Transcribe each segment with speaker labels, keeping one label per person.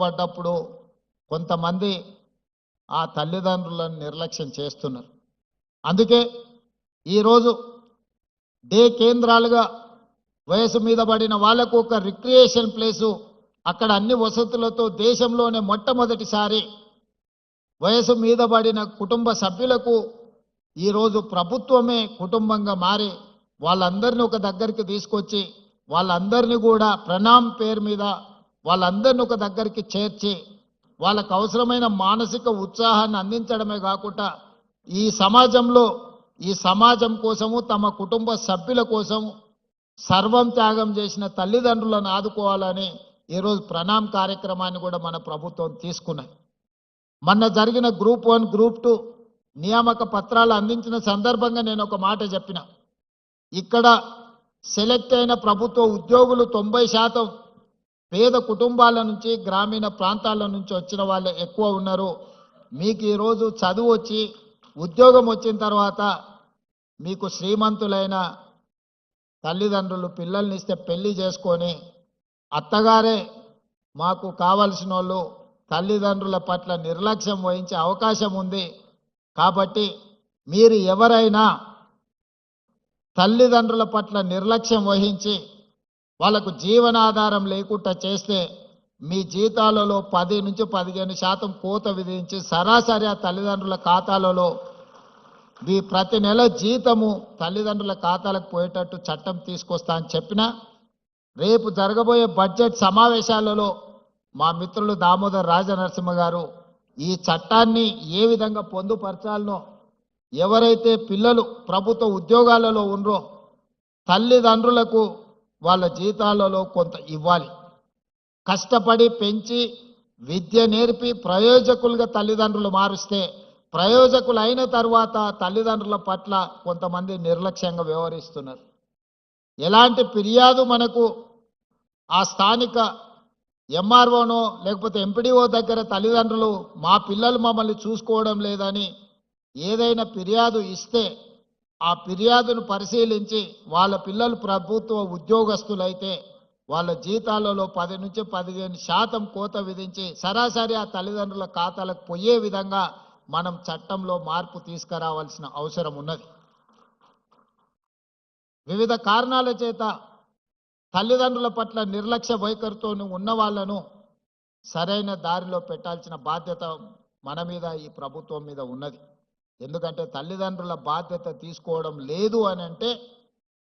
Speaker 1: పడ్డప్పుడు కొంతమంది ఆ తల్లిదండ్రులను నిర్లక్ష్యం చేస్తున్నారు. అందుకే ఈరోజు డే కేంద్రాలుగా వయసు మీద పడిన వాళ్లకు ఒక రిక్రియేషన్ ప్లేసు, అక్కడ అన్ని వసతులతో దేశంలోనే మొట్టమొదటిసారి వయసు మీద పడిన కుటుంబ సభ్యులకు ఈరోజు ప్రభుత్వమే కుటుంబంగా మారి వాళ్ళందరినీ ఒక దగ్గరికి తీసుకొచ్చి వాళ్ళందరినీ కూడా ప్రణామ్ పేరు మీద వాళ్ళందరినీ ఒక దగ్గరికి చేర్చి వాళ్ళకు అవసరమైన మానసిక ఉత్సాహాన్ని అందించడమే కాకుండా ఈ సమాజంలో ఈ సమాజం కోసము తమ కుటుంబ సభ్యుల కోసం సర్వం త్యాగం చేసిన తల్లిదండ్రులను ఆదుకోవాలని ఈరోజు ప్రణామ్ కార్యక్రమాన్ని కూడా మన ప్రభుత్వం తీసుకున్నది. మొన్న జరిగిన గ్రూప్ 1 గ్రూప్ 2 నియామక పత్రాలు అందించిన సందర్భంగా నేను ఒక మాట చెప్పిన. ఇక్కడ సెలెక్ట్ అయిన ప్రభుత్వ ఉద్యోగులు 90% పేద కుటుంబాల నుంచి గ్రామీణ ప్రాంతాల నుంచి వచ్చిన వాళ్ళే ఎక్కువ ఉన్నారు. మీకు ఈరోజు చదువు వచ్చి ఉద్యోగం వచ్చిన తర్వాత మీకు శ్రీమంతులైన తల్లిదండ్రులు పిల్లల్ని ఇస్తే పెళ్లి చేసుకొని అత్తగారే మాకు కావాల్సిన వాళ్ళు తల్లిదండ్రుల పట్ల నిర్లక్ష్యం వహించే అవకాశం ఉంది. కాబట్టి మీరు ఎవరైనా తల్లిదండ్రుల పట్ల నిర్లక్ష్యం వహించి వాళ్ళకు జీవనాధారం లేకుండా చేస్తే మీ జీతాలలో 10 నుంచి 15% కోత విధించి సరాసరి ఆ తల్లిదండ్రుల ఖాతాలలో మీ ప్రతి నెల జీతము తల్లిదండ్రుల ఖాతాలకు పోయేటట్టు చట్టం తీసుకొస్తా అని చెప్పిన. రేపు జరగబోయే బడ్జెట్ సమావేశాలలో మా మిత్రులు దామోదర్ రాజనరసింహ గారు ఈ చట్టాన్ని ఏ విధంగా పొందుపరచాలనో, ఎవరైతే పిల్లలు ప్రభుత్వ ఉద్యోగాలలో ఉన్నారో తల్లిదండ్రులకు వాళ్ళ జీతాలలో కొంత ఇవ్వాలి. కష్టపడి పెంచి విద్య నేర్పి ప్రయోజకులుగా తల్లిదండ్రులు మారుస్తే ప్రయోజకులు అయిన తర్వాత తల్లిదండ్రుల పట్ల కొంతమంది నిర్లక్ష్యంగా వ్యవహరిస్తున్నారు. ఎలాంటి ఫిర్యాదు మనకు ఆ స్థానిక ఎంఆర్ఓనో లేకపోతే ఎంపీడీఓ దగ్గర తల్లిదండ్రులు మా పిల్లలు మమ్మల్ని చూసుకోవడం లేదని ఏదైనా ఫిర్యాదు ఇస్తే ఆ ఫిర్యాదును పరిశీలించి వాళ్ళ పిల్లలు ప్రభుత్వ ఉద్యోగస్తులైతే వాళ్ళ జీతాలలో 10 నుంచి 15% కోత విధించి సరాసరి ఆ తల్లిదండ్రుల ఖాతాలకు పోయే విధంగా మనం చట్టంలో మార్పు తీసుకురావాల్సిన అవసరం ఉన్నది. వివిధ కారణాల చేత తల్లిదండ్రుల పట్ల నిర్లక్ష్య వైఖరితో ఉన్న వాళ్ళను సరైన దారిలో పెట్టాల్సిన బాధ్యత మన మీద ఈ ప్రభుత్వం మీద ఉన్నది. ఎందుకంటే తల్లిదండ్రుల బాధ్యత తీసుకోవడం లేదు అని అంటే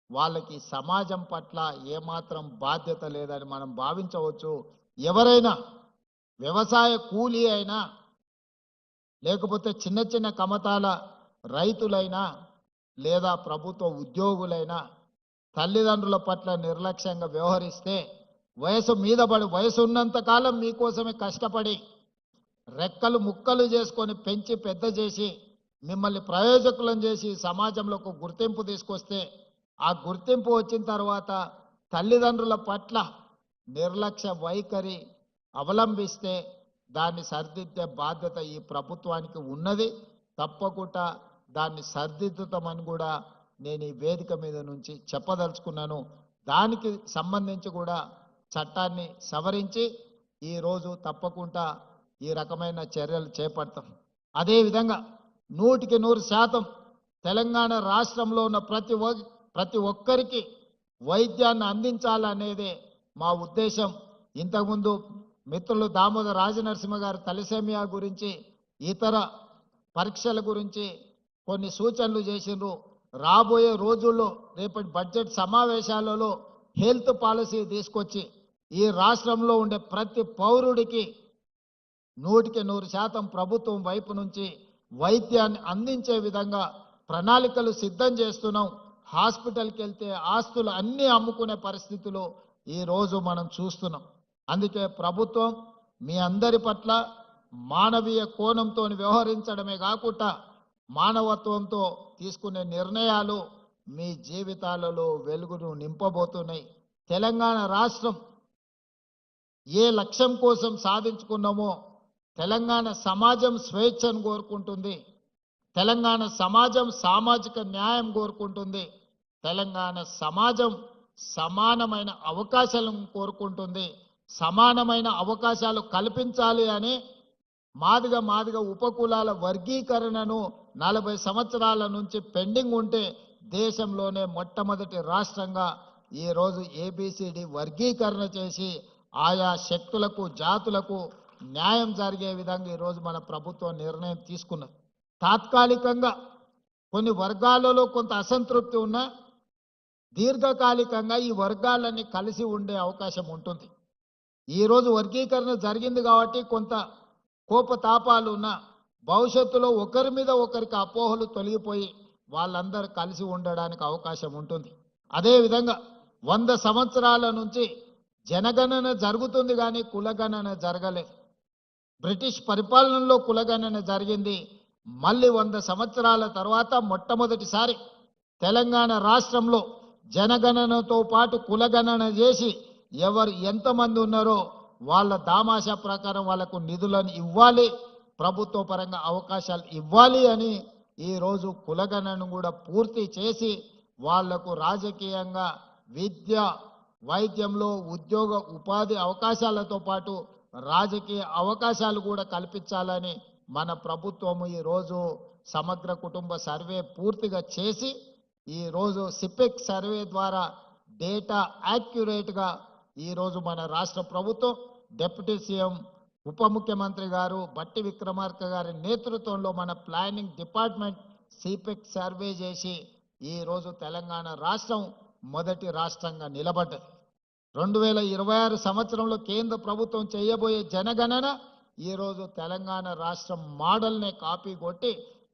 Speaker 1: వాళ్ళకి సమాజం పట్ల ఏమాత్రం బాధ్యత లేదని మనం భావించవచ్చు. ఎవరైనా వ్యవసాయ కూలీ అయినా లేకపోతే చిన్న చిన్న కమతాల రైతులైనా లేదా ప్రభుత్వ ఉద్యోగులైనా తల్లిదండ్రుల పట్ల నిర్లక్ష్యంగా వ్యవహరిస్తే వయసు మీద పడి వయసు ఉన్నంత కాలం మీకోసమే కష్టపడి రెక్కలు ముక్కలు చేసుకొని పెంచి పెద్ద చేసి మిమ్మల్ని ప్రయోజకులను చేసి సమాజంలో ఒక గుర్తింపు తీసుకొస్తే ఆ గుర్తింపు వచ్చిన తర్వాత తల్లిదండ్రుల పట్ల నిర్లక్ష్య వైఖరి అవలంబిస్తే దాన్ని సరిదిద్దే బాధ్యత ఈ ప్రభుత్వానికి ఉన్నది. తప్పకుండా దాన్ని సరిదిద్దుతామని కూడా నేను ఈ వేదిక మీద నుంచి చెప్పదలుచుకున్నాను. దానికి సంబంధించి కూడా చట్టాన్ని సవరించి ఈరోజు తప్పకుండా ఈ రకమైన చర్యలు చేపడతాం. అదేవిధంగా 100% తెలంగాణ రాష్ట్రంలో ఉన్న ప్రతి ఒక్కరికి వైద్యాన్ని అందించాలనేదే మా ఉద్దేశం. ఇంతకుముందు మిత్రులు దామోదర్ రాజనరసింహ గారు తలసేమియా గురించి ఇతర పరీక్షల గురించి కొన్ని సూచనలు చేసిండ్రు. రాబోయే రోజుల్లో రేపటి బడ్జెట్ సమావేశాలలో హెల్త్ పాలసీ తీసుకొచ్చి ఈ రాష్ట్రంలో ఉండే ప్రతి పౌరుడికి 100% ప్రభుత్వం వైపు నుంచి వైద్యాన్ని అందించే విధంగా ప్రణాళికలు సిద్ధం చేస్తున్నాం. హాస్పిటల్కి వెళ్తే ఆస్తులు అన్నీ అమ్ముకునే పరిస్థితులు ఈరోజు మనం చూస్తున్నాం. అందుకే ప్రభుత్వం మీ అందరి పట్ల మానవీయ కోణంతో వ్యవహరించడమే కాకుండా మానవత్వంతో తీసుకునే నిర్ణయాలు మీ జీవితాలలో వెలుగును నింపబోతున్నాయి. తెలంగాణ రాష్ట్రం ఏ లక్ష్యం కోసం సాధించుకున్నామో తెలంగాణ సమాజం స్వేచ్ఛను కోరుకుంటుంది. తెలంగాణ సమాజం సామాజిక న్యాయం కోరుకుంటుంది. తెలంగాణ సమాజం సమానమైన అవకాశాలను కోరుకుంటుంది. సమానమైన అవకాశాలు కల్పించాలి అని మాదిగ ఉపకులాల వర్గీకరణను 40 సంవత్సరాల నుంచి పెండింగ్ ఉంటే దేశంలోనే మొట్టమొదటి రాష్ట్రంగా ఈ రోజు ఏబిసిడి వర్గీకరణ చేసి ఆయా శక్తులకు జాతులకు న్యాయం జరిగే విధంగా ఈ రోజు మన ప్రభుత్వం నిర్ణయం తీసుకున్నది. తాత్కాలికంగా కొన్ని వర్గాలలో కొంత అసంతృప్తి ఉన్నా దీర్ఘకాలికంగా ఈ వర్గాలన్నీ కలిసి ఉండే అవకాశం ఉంటుంది. ఈ రోజు వర్గీకరణ జరిగింది కాబట్టి కొంత కోపతాపాలు ఉన్న భవిష్యత్తులో ఒకరి మీద ఒకరికి అపోహలు తొలగిపోయి వాళ్ళందరూ కలిసి ఉండడానికి అవకాశం ఉంటుంది. అదేవిధంగా 100 సంవత్సరాల నుంచి జనగణన జరుగుతుంది కానీ కులగణన జరగలేదు. బ్రిటిష్ పరిపాలనలో కులగణన జరిగింది. మళ్ళీ 100 సంవత్సరాల తర్వాత మొట్టమొదటిసారి తెలంగాణ రాష్ట్రంలో జనగణనతో పాటు కులగణన చేసి ఎవరు ఎంతమంది ఉన్నారో వాళ్ళ దామాషా ప్రకారం వాళ్ళకు నిధులను ఇవ్వాలి, ప్రభుత్వ పరంగా అవకాశాలు ఇవ్వాలి అని ఈరోజు కులగణను కూడా పూర్తి చేసి వాళ్లకు రాజకీయంగా విద్య వైద్యంలో ఉద్యోగ ఉపాధి అవకాశాలతో పాటు రాజకీయ అవకాశాలు కూడా కల్పించాలని మన ప్రభుత్వము ఈరోజు సమగ్ర కుటుంబ సర్వే పూర్తిగా చేసి ఈరోజు సిపెక్ సర్వే ద్వారా డేటా యాక్యురేట్గా ఈరోజు మన రాష్ట్ర ప్రభుత్వం డిప్యూటీ సీఎం ఉప ముఖ్యమంత్రి గారు బట్టి విక్రమార్క గారి నేతృత్వంలో మన ప్లానింగ్ డిపార్ట్మెంట్ సిపెక్ సర్వే చేసి ఈరోజు తెలంగాణ రాష్ట్రం మొదటి రాష్ట్రంగా నిలబడ్డది. 2026 సంవత్సరంలో కేంద్ర ప్రభుత్వం చేయబోయే జనగణన ఈరోజు తెలంగాణ రాష్ట్రం మోడల్నే కాపీ కొట్టి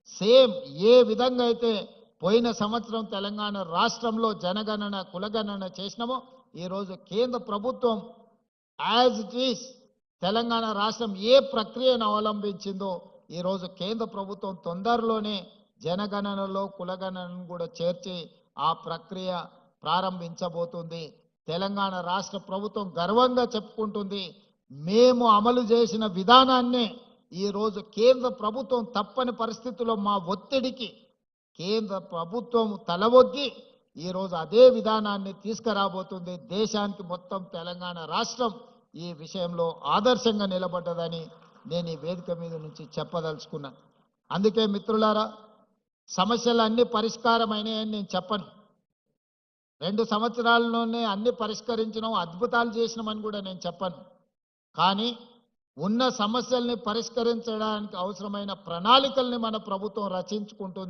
Speaker 1: సేమ్ ఏ విధంగా అయితే పోయిన సంవత్సరం తెలంగాణ రాష్ట్రంలో జనగణన కులగణన చేసినామో ఈరోజు కేంద్ర ప్రభుత్వం యాజ్ ఇట్ ఈస్ తెలంగాణ రాష్ట్రం ఏ ప్రక్రియను అవలంబించిందో ఈరోజు కేంద్ర ప్రభుత్వం తొందరలోనే జనగణనలో కులగణనను కూడా చేర్చి ఆ ప్రక్రియ ప్రారంభించబోతుంది. తెలంగాణ రాష్ట్ర ప్రభుత్వం గర్వంగా చెప్పుకుంటుంది, మేము అమలు చేసిన విధానాన్నే ఈరోజు కేంద్ర ప్రభుత్వం తప్పని పరిస్థితుల్లో మా ఒత్తిడికి కేంద్ర ప్రభుత్వం తలవొగ్గి ఈరోజు అదే విధానాన్ని తీసుకురాబోతుంది. దేశానికి మొత్తం తెలంగాణ రాష్ట్రం ఈ విషయంలో ఆదర్శంగా నిలబడ్డదని నేను ఈ వేదిక మీద నుంచి చెప్పదలుచుకున్నాను. అందుకే మిత్రులారా, సమస్యలు అన్ని పరిష్కారమైనాయని నేను చెప్పను. 2 సంవత్సరాల్లోనే అన్ని పరిష్కరించడం అద్భుతాలు చేసినామని కూడా నేను చెప్పను. కానీ ఉన్న సమస్యల్ని పరిష్కరించడానికి అవసరమైన ప్రణాళికల్ని మన ప్రభుత్వం రచించుకుంటుంది.